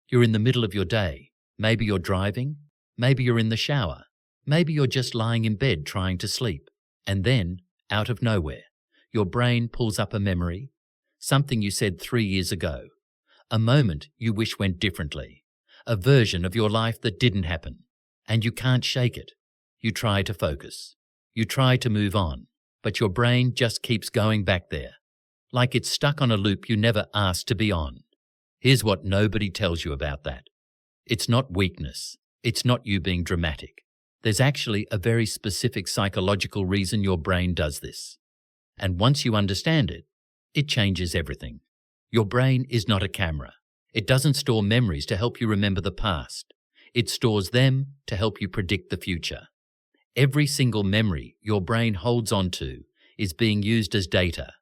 You're in the middle of your day. Maybe you're driving. Maybe you're in the shower. Maybe you're just lying in bed trying to sleep. And then, out of nowhere, your brain pulls up a memory, something you said 3 years ago, a moment you wish went differently, a version of your life that didn't happen, and you can't shake it. You try to focus. You try to move on, but your brain just keeps going back there, like it's stuck on a loop you never asked to be on. Here's what nobody tells you about that. It's not weakness. It's not you being dramatic. There's actually a very specific psychological reason your brain does this. And once you understand it, it changes everything. Your brain is not a camera. It doesn't store memories to help you remember the past. It stores them to help you predict the future. Every single memory your brain holds on to is being used as data.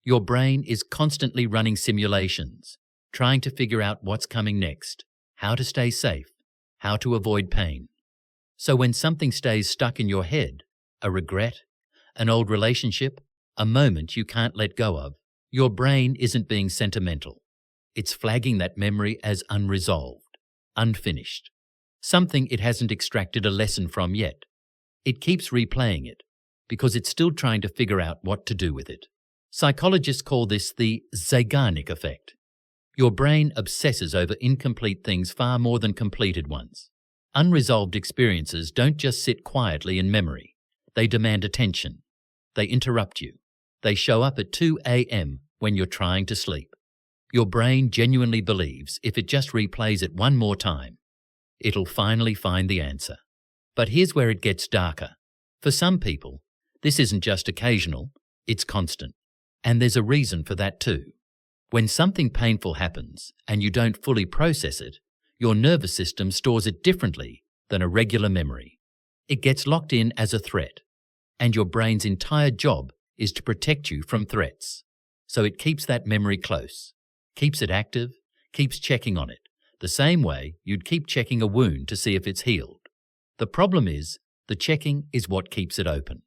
Your brain is constantly running simulations, trying to figure out what's coming next, how to stay safe, how to avoid pain. So when something stays stuck in your head, a regret, an old relationship, a moment you can't let go of, your brain isn't being sentimental. It's flagging that memory as unresolved, unfinished, something it hasn't extracted a lesson from yet. It keeps replaying it because it's still trying to figure out what to do with it. Psychologists call this the Zeigarnik Effect. Your brain obsesses over incomplete things far more than completed ones. Unresolved experiences don't just sit quietly in memory. They demand attention. They interrupt you. They show up at 2 a.m. when you're trying to sleep. Your brain genuinely believes if it just replays it one more time, it'll finally find the answer. But here's where it gets darker. For some people, this isn't just occasional, it's constant. And there's a reason for that too. When something painful happens and you don't fully process it, your nervous system stores it differently than a regular memory. It gets locked in as a threat, and your brain's entire job is to protect you from threats. So it keeps that memory close, keeps it active, keeps checking on it, the same way you'd keep checking a wound to see if it's healed. The problem is, the checking is what keeps it open.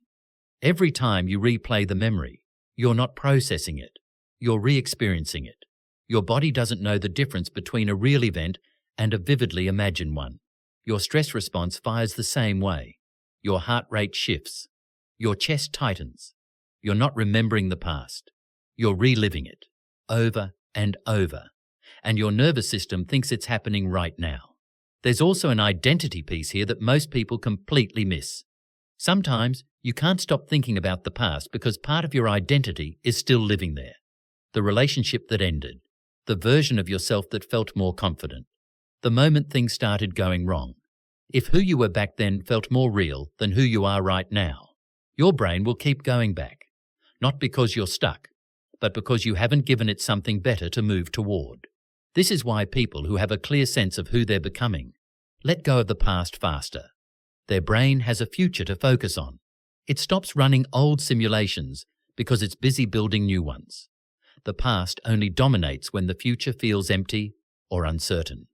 Every time you replay the memory, you're not processing it, you're re-experiencing it. Your body doesn't know the difference between a real event and a vividly imagined one. Your stress response fires the same way. Your heart rate shifts. Your chest tightens. You're not remembering the past. You're reliving it, over and over. And your nervous system thinks it's happening right now. There's also an identity piece here that most people completely miss. Sometimes you can't stop thinking about the past because part of your identity is still living there. The relationship that ended, the version of yourself that felt more confident, the moment things started going wrong. If who you were back then felt more real than who you are right now, your brain will keep going back, not because you're stuck, but because you haven't given it something better to move toward. This is why people who have a clear sense of who they're becoming let go of the past faster. Their brain has a future to focus on. It stops running old simulations because it's busy building new ones. The past only dominates when the future feels empty or uncertain.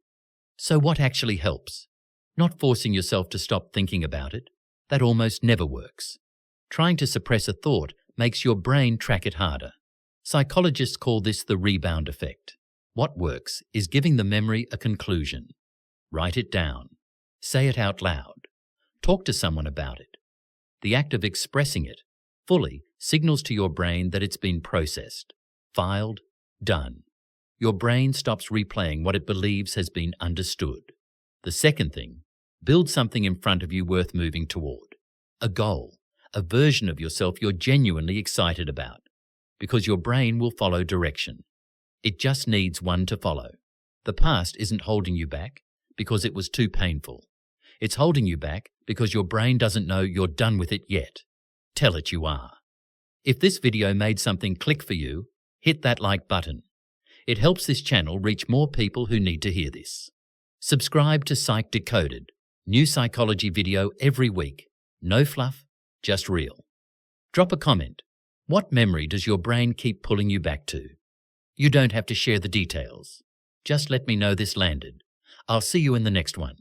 So what actually helps? Not forcing yourself to stop thinking about it. That almost never works. Trying to suppress a thought makes your brain track it harder. Psychologists call this the rebound effect. What works is giving the memory a conclusion. Write it down. Say it out loud. Talk to someone about it. The act of expressing it fully signals to your brain that it's been processed, filed, done. Your brain stops replaying what it believes has been understood. The second thing, build something in front of you worth moving toward. A goal, a version of yourself you're genuinely excited about, because your brain will follow direction. It just needs one to follow. The past isn't holding you back because it was too painful. It's holding you back because your brain doesn't know you're done with it yet. Tell it you are. If this video made something click for you, hit that like button. It helps this channel reach more people who need to hear this. Subscribe to Psych Decoded. New psychology video every week. No fluff, just real. Drop a comment. What memory does your brain keep pulling you back to? You don't have to share the details. Just let me know this landed. I'll see you in the next one.